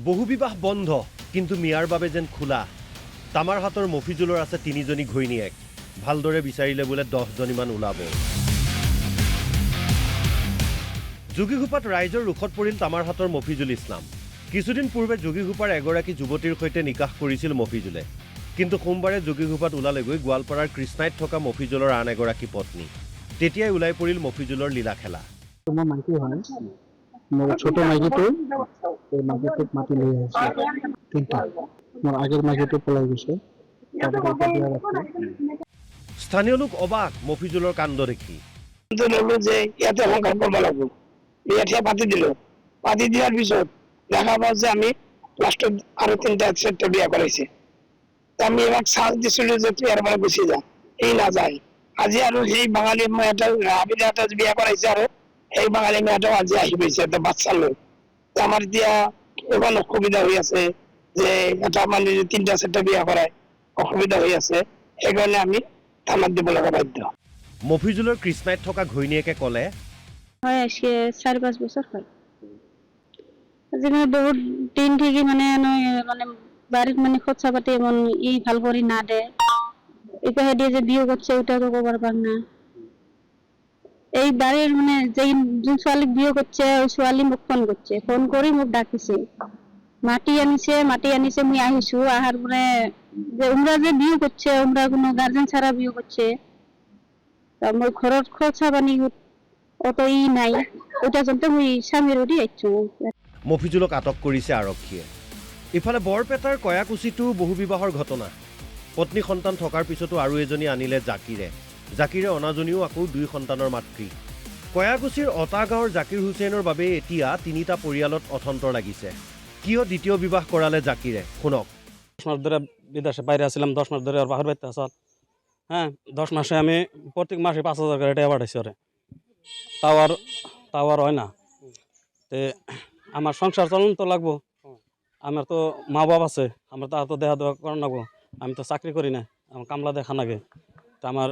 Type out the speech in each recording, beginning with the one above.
বহুবিবাহ বন্ধ কিন্তু মিয়াৰ বাবে যেন খোলা তামাৰ হাতৰ মফিজুলৰ আছে 3জনী ঘৈণীয়েক ভালদৰে বিচাৰিলে বোলে 10জনীমান ওলাব যোগীঘোপাত ৰাইজৰ ৰুখত পৰিল তামাৰ হাতৰ মফিজুল ইছলাম কিছুদিন পূৰ্বে যোগীঘোপাৰ এগৰাকী যুৱতীৰ সৈতে নিকাহ কৰিছিল মফিজুলে কিন্তু সোমবাৰে যোগীঘোপাত ওলালেগৈ গোৱালপাৰাৰ কৃষ্ণাইত থকা মফিজুলৰ আন এগৰাকী পত্নী তেতিয়াই ওলাই পৰিল মফিজুলৰ লীলা খেলা मोर छोटे माइकी तो माइकी तो माटी ले আছে তিনটা মোর আগের মাইকি তো পলাই গৈছে স্থানীয় লোক অবাক মফিজুলৰ কাণ্ড দেখি যে ইয়াতে সংঘাত কৰিব লাগিব ইয়াতে পাতি দিলো পাতি দিয়াৰ পিছত দেখা পাও যে আমি লাস্টত আৰু 3টা বিয়া কৰাইছে আমি এবাক সাজ দিছিলো যে তুই আৰ মানে গুছি যা এই না যায় আজি আৰু সেই বাঙালি মেয়েটা আবিদাটা বিয়া কৰাইছে আৰু এই বাঙালি মেয়েটাও আজি আহি গৈছে এটা বাচ্চা লৈ আমার দিয়া এবার অসুবিধা হৈ আছে যে এটা মানে 3টা বিয়া করায় অসুবিধা হৈ আছে সেইকাৰণে আমি থানাত দিব লগা বাধ্য মফিজুলৰ কৃষ্ণাইত থকা ঘৈণীয়েকে ক'লে হয় আজকে 4-5 বছর হয় যেখানে বহুত দিন থেকে মানে বাড়ির মানে খরচা পাতি এমন ভাল করে না দেয় এটা দিয়ে যে বিয়ে করছে ওটা তো কবার পার না এই বাড়ির মানে যেই ছোৱালীক বিয়ে কৰছে ওই ছোৱালী মোক ফোন করে মোক ডাকিছে মাটি আনিছে মুই আহিছো আহার পরে যে ওমরা যে বিয়ে করছে ওমরা কোনো গার্জেন ছাড়া বিয়ে করছে তা মই ঘরত খরচা পানি অত নাই ওটা জনতে মুই স্বামীর ওদি আইছো মফিজুলক আটক কৰিছে আৰক্ষীয়ে ইফালে বৰপেটাৰ কয়াকুছিতো বহুবিবাহৰ ঘটনা পত্নী সন্তান থকাৰ পিছতো আৰু এজনী আনিলে জাকিৰে অনাজনীও আকৌ 2 সন্তানৰ মাতৃ কয়াকুছিৰ অটা গাঁৱৰ জাকিৰ হুছেইনৰ বাবে এতিয়া 3টা পৰিয়ালত অথন্তৰ লাগিছে কিয় দ্বিতীয় বিবাহ কৰালে জাকিৰে শুনক 10 মাস ধরে বিদেশে বাইরে আছিলাম 10 মাস ধরে আর বাহির বাইতে আসল হ্যাঁ 10 মাসে আমি প্রত্যেক মাসে 5000 করে টাকা পাঠাইছি ওরে তাও আর হয় না তে আমার সংসার চলন তো লাগবো আমার তো মা বাবা আছে আমার তো দেখা দেওয়া করার লাগবো আমি তো চাকরি করি না আমার কামলা দেখা লাগে তা আমার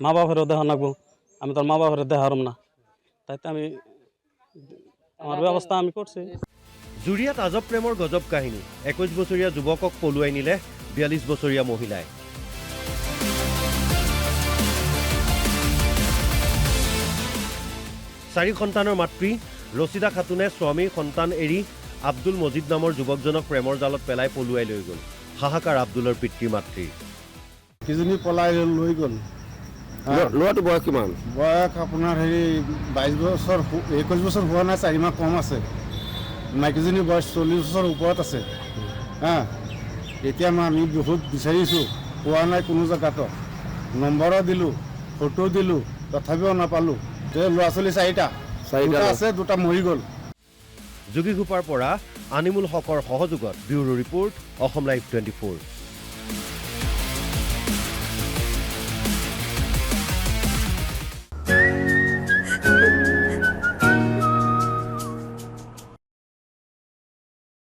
মা বাবারও দেখা লাগবো আমি তোর মা বাবার দেখা হারম না তাইতে আমি আমার ব্যবস্থা আমি করছি জুৰিয়াত আজব প্ৰেমৰ গজব কাহিনী 21 বছৰীয়া যুৱকক পলুৱাই নিলে 42 বছৰীয়া মহিলাই 4 সন্তানৰ মাতৃ ৰচিদা খাতুনে স্বামীৰ সন্তান এৰি আব্দুল মজিদ নামৰ যুৱকজনক প্ৰেমৰ জালত পেলাই পলুৱাই লৈ গ'ল হাহাকাৰ আব্দুলৰ পিতৃ মাতৃ কিজনী পলাই লৈ গ'ল ল'ৰাটো বয়স কিমান বয়স আপোনাৰ 22 বছৰ 21 বছৰ হোৱা নাই 4 মাহ কম আছে মাইকীজনী বয়স 40 বছৰ ওপৰত আছে হা এতিয়া আমি বহুত বিচাৰিছোঁ পোৱা নাই কোনো জেগাতো নম্বৰো দিলোঁ ফটো দিলোঁ তথাপিও নাপালোঁ ল'ৰা ছোৱালী 4টা আছে 2টা মৰি গ'ল যোগীঘোপাৰ পৰা আনিমুল হকৰ সহযোগত ব্যুৰো ৰিপৰ্ট অসম লাইভ 24